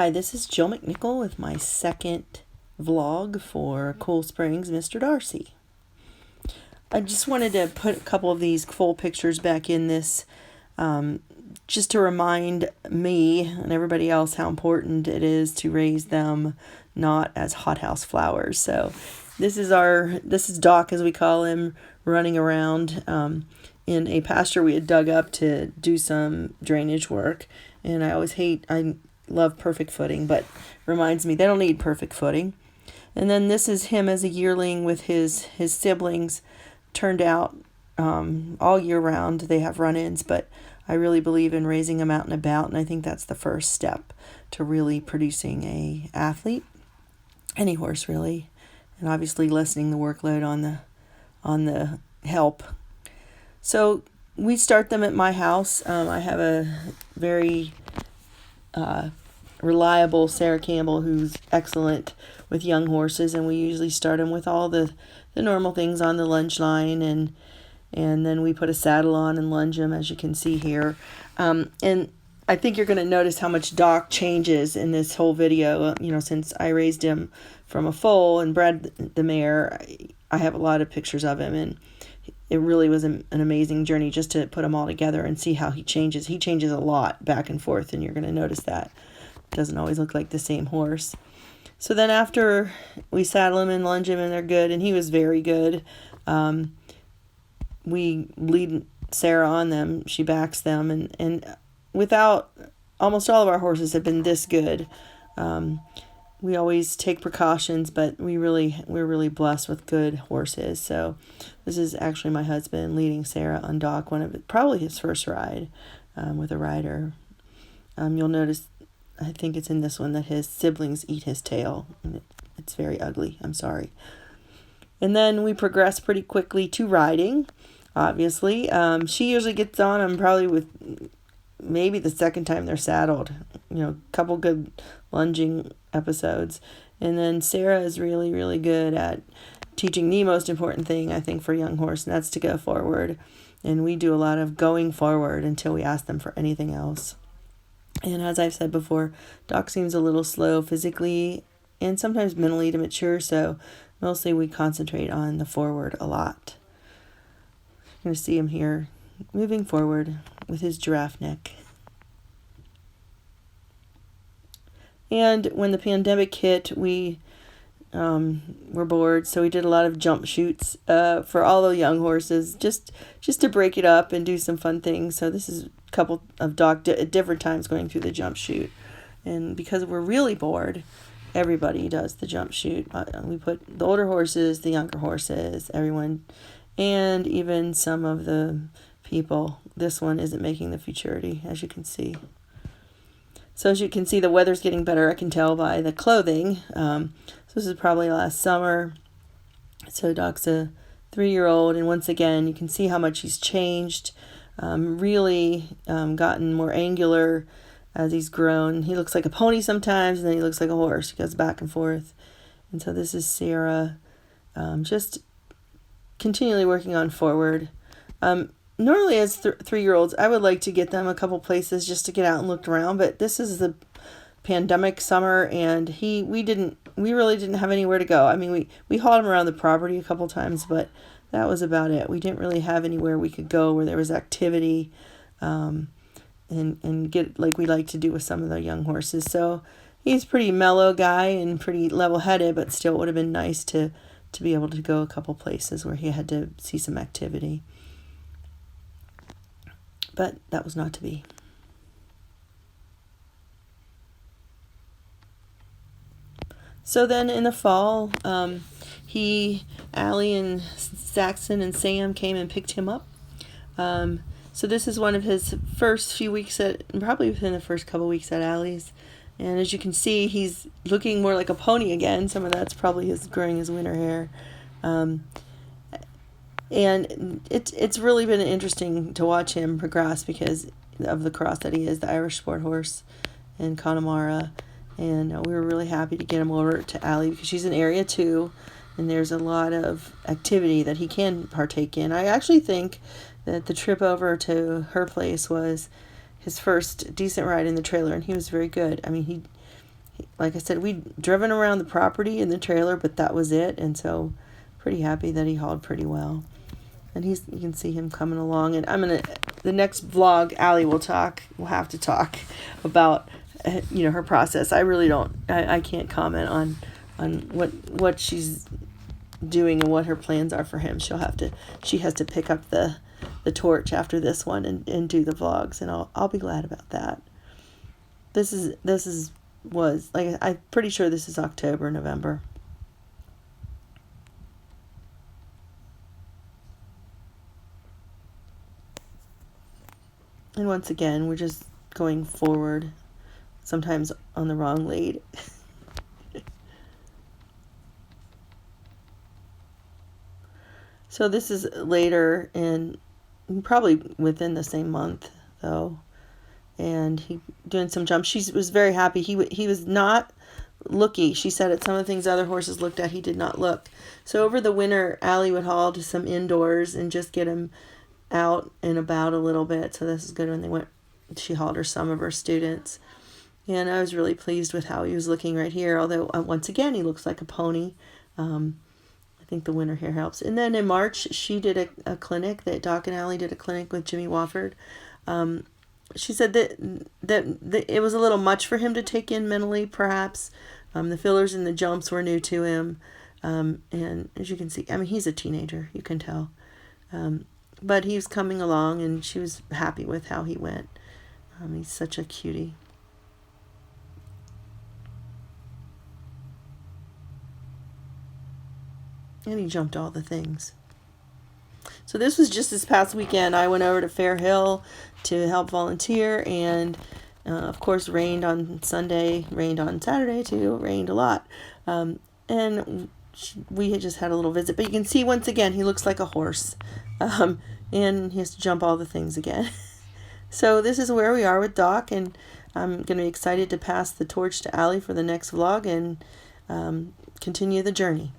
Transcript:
Hi, this is Jill McNichol with my second vlog for Cool Springs, Mr. Darcy. I just wanted to put a couple of these full pictures back in this just to remind me and everybody else how important it is to raise them not as hothouse flowers. So this is Doc, as we call him, running around in a pasture we had dug up to do some drainage work. And I love perfect footing, but reminds me they don't need perfect footing. And then this is him as a yearling with his siblings, turned out all year round. They have run-ins, but I really believe in raising them out and about, and I think that's the first step to really producing a athlete, any horse really, and obviously lessening the workload on the help. So we start them at my house. I have a very reliable Sarah Campbell who's excellent with young horses, and we usually start them with all the normal things on the lunge line, and then we put a saddle on and lunge them, as you can see here. And I think you're going to notice how much Doc changes in this whole video. Since I raised him from a foal and bred the mare, I have a lot of pictures of him, and it really was an amazing journey just to put them all together and see how he changes. He changes a lot back and forth, and you're going to notice that. It doesn't always look like the same horse. So then after we saddle him and lunge him and they're good, and he was very good, we lead Sarah on them. She backs them, and without, almost all of our horses have been this good. We always take precautions, but we're really blessed with good horses. So this is actually my husband leading Sarah on Doc, probably his first ride with a rider. You'll notice, I think it's in this one, that his siblings eat his tail. And it's very ugly. I'm sorry. And then we progress pretty quickly to riding, obviously. She usually gets on him probably with maybe the second time they're saddled. A couple good lunging episodes. And then Sarah is really, really good at teaching the most important thing, I think, for a young horse, and that's to go forward. And we do a lot of going forward until we ask them for anything else. And as I've said before, Doc seems a little slow physically and sometimes mentally to mature, so mostly we concentrate on the forward a lot. You're going to see him here moving forward with his giraffe neck. And when the pandemic hit, we were bored, so we did a lot of jump shoots for all the young horses, just to break it up and do some fun things. So this is a couple of Doc at different times going through the jump shoot. And because we're really bored, everybody does the jump shoot. We put the older horses, the younger horses, everyone, and even some of the people. This one isn't making the Futurity, as you can see. So as you can see, the weather's getting better. I can tell by the clothing. So this is probably last summer. So Doc's a 3-year-old, and once again, you can see how much he's changed. Really gotten more angular as he's grown. He looks like a pony sometimes, and then he looks like a horse. He goes back and forth. And so this is Sarah, just continually working on forward. Normally as 3-year-olds, I would like to get them a couple places just to get out and look around, but this is the pandemic summer, and we really didn't have anywhere to go. I mean, we hauled him around the property a couple times, but that was about it. We didn't really have anywhere we could go where there was activity, and get like we like to do with some of the young horses. So he's a pretty mellow guy and pretty level-headed, but still it would have been nice to be able to go a couple places where he had to see some activity. But that was not to be. So then in the fall, Allie and Saxon and Sam came and picked him up. So this is one of his first few weeks probably within the first couple weeks at Allie's. And as you can see, he's looking more like a pony again. Some of that's probably growing his winter hair. And it's really been interesting to watch him progress because of the cross that he is, the Irish Sport Horse and Connemara. And we were really happy to get him over to Allie because she's in area 2, and there's a lot of activity that he can partake in. I actually think that the trip over to her place was his first decent ride in the trailer, and he was very good. I mean, like I said, we'd driven around the property in the trailer, but that was it. And so pretty happy that he hauled pretty well. And you can see him coming along. And the next vlog, Allie will have to talk about, her process. I can't comment on what she's doing and what her plans are for him. She has to pick up the torch after this one and do the vlogs, and I'll be glad about that. I'm pretty sure this is October, November. And once again, we're just going forward, sometimes on the wrong lead. So this is later, and probably within the same month, though. And he doing some jumps. She was very happy. He was not looky. She said at some of the things other horses looked at, he did not look. So over the winter, Allie would haul to some indoors and just get him out and about a little bit. So this is good. When she hauled some of her students. And I was really pleased with how he was looking right here. Although, once again, he looks like a pony. I think the winter hair helps. And then in March, she did a clinic, that Doc and Allie did a clinic with Jimmy Wofford. She said that it was a little much for him to take in mentally, perhaps. The fillers and the jumps were new to him. And as you can see, he's a teenager, you can tell. But he was coming along, and she was happy with how he went. He's such a cutie. And he jumped all the things. So this was just this past weekend. I went over to Fair Hill to help volunteer, and of course rained on Sunday, rained on Saturday too, rained a lot. And we had just had a little visit, but you can see once again he looks like a horse, and he has to jump all the things again. So this is where we are with Doc, and I'm going to be excited to pass the torch to Allie for the next vlog and continue the journey.